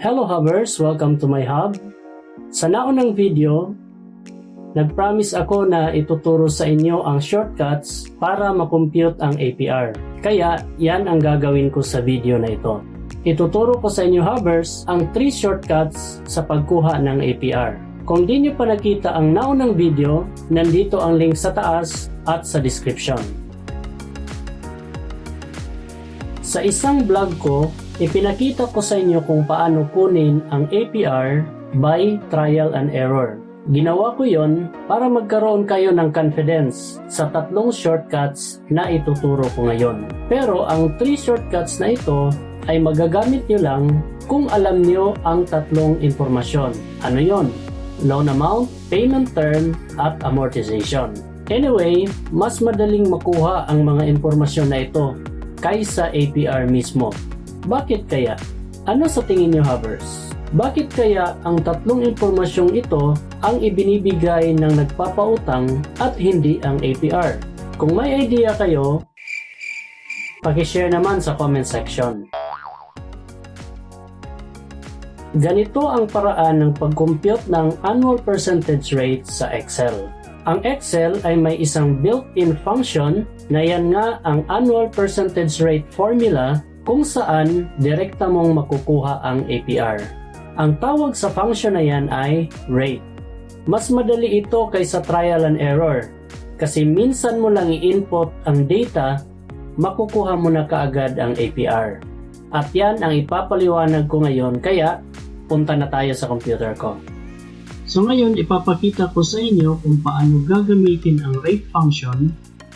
Hello Hubbers! Welcome to my hub. Sa naunang video, nag-promise ako na ituturo sa inyo ang shortcuts para makompute ang APR. Kaya, yan ang gagawin ko sa video na ito. Ituturo ko sa inyo Hubbers ang 3 shortcuts sa pagkuha ng APR. Kung di nyo pa nakita ang naunang video, nandito ang link sa taas at sa description. Sa isang vlog ko, ipinakita ko sa inyo kung paano kunin ang APR by trial and error. Ginawa ko yon para magkaroon kayo ng confidence sa 3 shortcuts na ituturo ko ngayon. Pero ang 3 shortcuts na ito ay magagamit nyo lang kung alam nyo ang 3 impormasyon. Ano yon? Loan amount, payment term, at amortization. Anyway, mas madaling makuha ang mga impormasyon na ito kaysa APR mismo. Bakit kaya? Ano sa tingin nyo Hubbers? Bakit kaya ang 3 impormasyong ito ang ibinibigay ng nagpapautang at hindi ang APR? Kung may idea kayo, pakishare naman sa comment section. Ganito ang paraan ng pag-compute ng annual percentage rate sa Excel. Ang Excel ay may isang built-in function na yan nga ang annual percentage rate formula kung saan direkta mong makukuha ang APR. Ang tawag sa function na yan ay rate. Mas madali ito kaysa trial and error kasi minsan mo lang i-input ang data, makukuha mo na kaagad ang APR. At yan ang ipapaliwanag ko ngayon kaya punta na tayo sa computer ko. So ngayon ipapakita ko sa inyo kung paano gagamitin ang rate function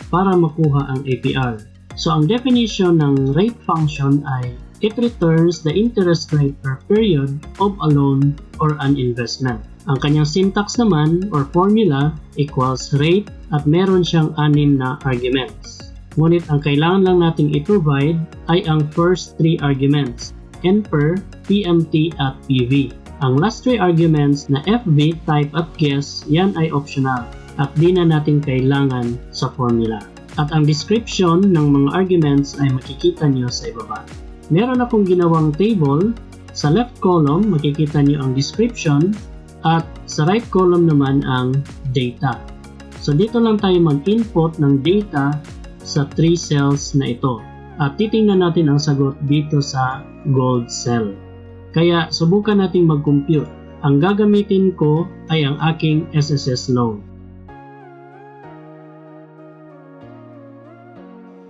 para makuha ang APR. So ang definition ng rate function ay it returns the interest rate per period of a loan or an investment. Ang kanyang syntax naman or formula equals rate at meron siyang 6 na arguments. Ngunit ang kailangan lang nating i-provide ay ang first 3 arguments, NPER, PMT at PV. Ang last 3 arguments na FV, type at guess, yan ay optional at di na natin kailangan sa formula. At ang description ng mga arguments ay makikita nyo sa ibaba. Meron akong ginawang table. Sa left column, makikita nyo ang description at sa right column naman ang data. So dito lang tayo mag-input ng data sa 3 cells na ito. At titingnan natin ang sagot dito sa gold cell. Kaya subukan nating mag-compute. Ang gagamitin ko ay ang aking SSS loan.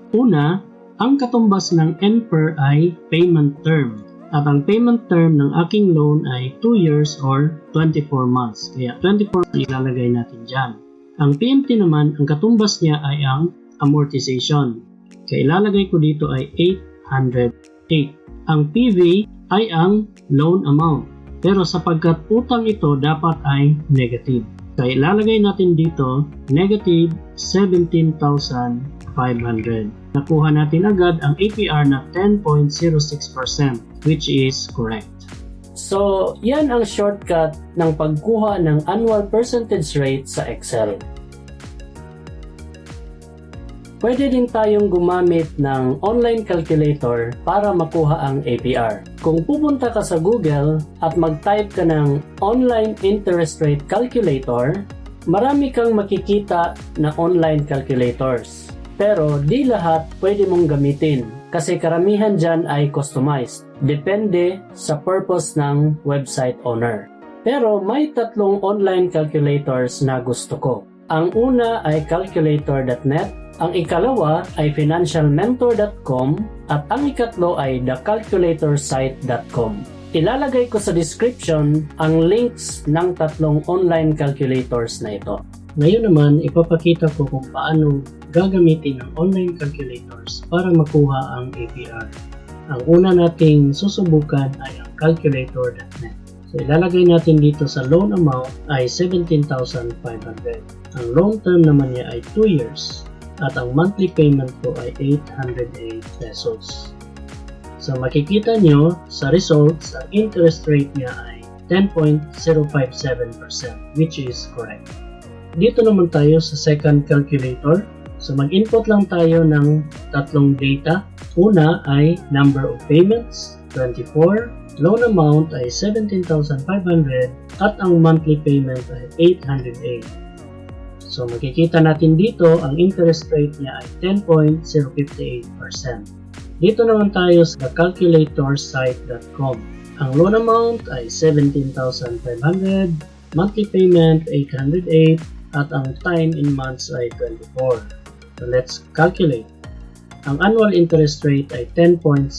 Una, ang katumbas ng NPER ay payment term. At ang payment term ng aking loan ay 2 years or 24 months. Kaya 24 ilalagay natin dyan. Ang PMT naman, ang katumbas niya ay ang amortization. Kaya ilalagay ko dito ay 808. Ang PV ay ang loan amount. Pero sapagkat utang ito dapat ay negative. Kaya ilalagay natin dito negative 17,500. Nakuha natin agad ang APR na 10.06% which is correct. So, yan ang shortcut ng pagkuha ng annual percentage rate sa Excel. Pwede din tayong gumamit ng online calculator para makuha ang APR. Kung pupunta ka sa Google at mag-type ka ng online interest rate calculator, marami kang makikita na online calculators. Pero di lahat pwede mong gamitin kasi karamihan dyan ay customized. Depende sa purpose ng website owner. Pero may 3 online calculators na gusto ko. Ang una ay calculator.net, ang ikalawa ay financialmentor.com at ang ikatlo ay thecalculatorsite.com. Ilalagay ko sa description ang links ng 3 online calculators na ito. Ngayon naman, ipapakita ko kung paano gagamitin ang online calculators para makuha ang APR. Ang una nating susubukan ay ang calculator.net. So ilalagay natin dito sa loan amount ay 17,500. Ang loan term naman niya ay 2 years at ang monthly payment ko ay 808 pesos. So makikita nyo sa results, ang interest rate niya ay 10.057% which is correct. Dito naman tayo sa second calculator. So mag-input lang tayo ng 3 data. Una ay number of payments, 24, loan amount ay 17,500 at ang monthly payment ay 808. So makikita natin dito ang interest rate niya ay 10.058%. Dito naman tayo sa calculatorsite.com. Ang loan amount ay 17,500, monthly payment 808 at ang time in months ay 24. So let's calculate. Ang annual interest rate ay 10.06%.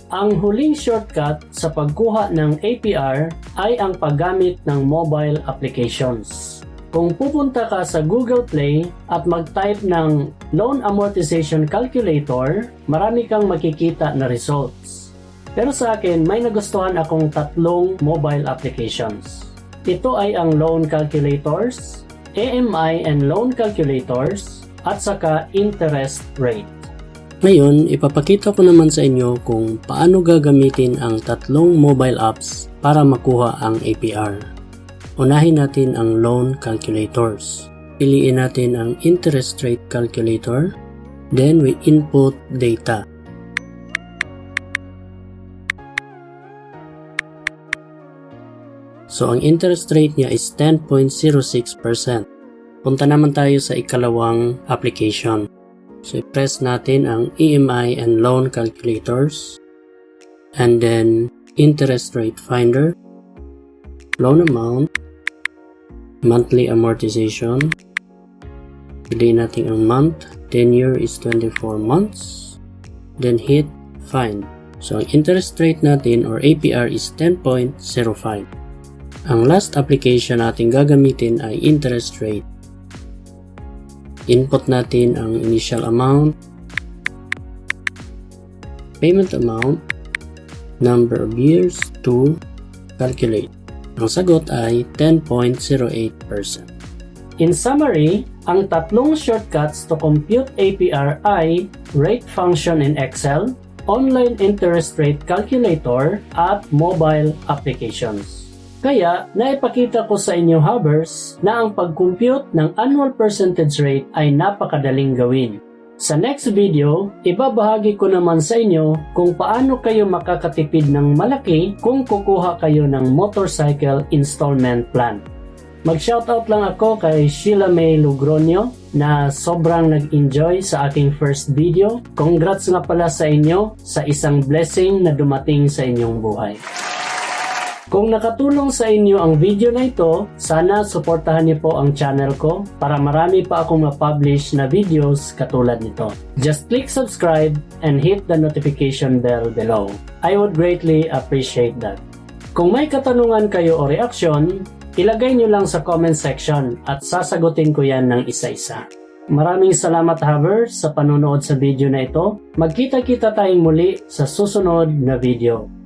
Ang huling shortcut sa pagkuha ng APR ay ang paggamit ng mobile applications. Kung pupunta ka sa Google Play at mag-type ng Loan Amortization Calculator, marami kang makikita na results. Pero sa akin, may nagustuhan akong tatlong mobile applications. Ito ay ang Loan Calculators, AMI and Loan Calculators, at saka Interest Rate. Ngayon, ipapakita ko naman sa inyo kung paano gagamitin ang tatlong mobile apps para makuha ang APR. Unahin natin ang Loan Calculators. Piliin natin ang Interest Rate Calculator. Then, we input data. So, ang interest rate niya is 10.06%. Punta naman tayo sa ikalawang application. So, i-press natin ang EMI and Loan Calculators. And then, Interest Rate Finder. Loan Amount. Monthly Amortization. Piliin natin ang month. Tenure is 24 months. Then, hit Find. So, ang interest rate natin or APR is 10.05. Ang last application natin gagamitin ay interest rate. Input natin ang initial amount, payment amount, number of years to calculate. Ang sagot ay 10.08%. In summary, ang tatlong shortcuts to compute APR ay rate function in Excel, online interest rate calculator, at mobile applications. Kaya, naipakita ko sa inyo, Hubbers, na ang pag-compute ng annual percentage rate ay napakadaling gawin. Sa next video, ibabahagi ko naman sa inyo kung paano kayo makakatipid ng malaki kung kukuha kayo ng motorcycle installment plan. Mag-shoutout lang ako kay Sheila May Lugronio na sobrang nag-enjoy sa aking first video. Congrats nga pala sa inyo sa isang blessing na dumating sa inyong buhay. Kung nakatulong sa inyo ang video na ito, sana suportahan niyo po ang channel ko para marami pa akong ma-publish na videos katulad nito. Just click subscribe and hit the notification bell below. I would greatly appreciate that. Kung may katanungan kayo o reaksyon, ilagay niyo lang sa comment section at sasagutin ko yan ng isa-isa. Maraming salamat, Hubbers, sa panonood sa video na ito. Magkita-kita tayong muli sa susunod na video.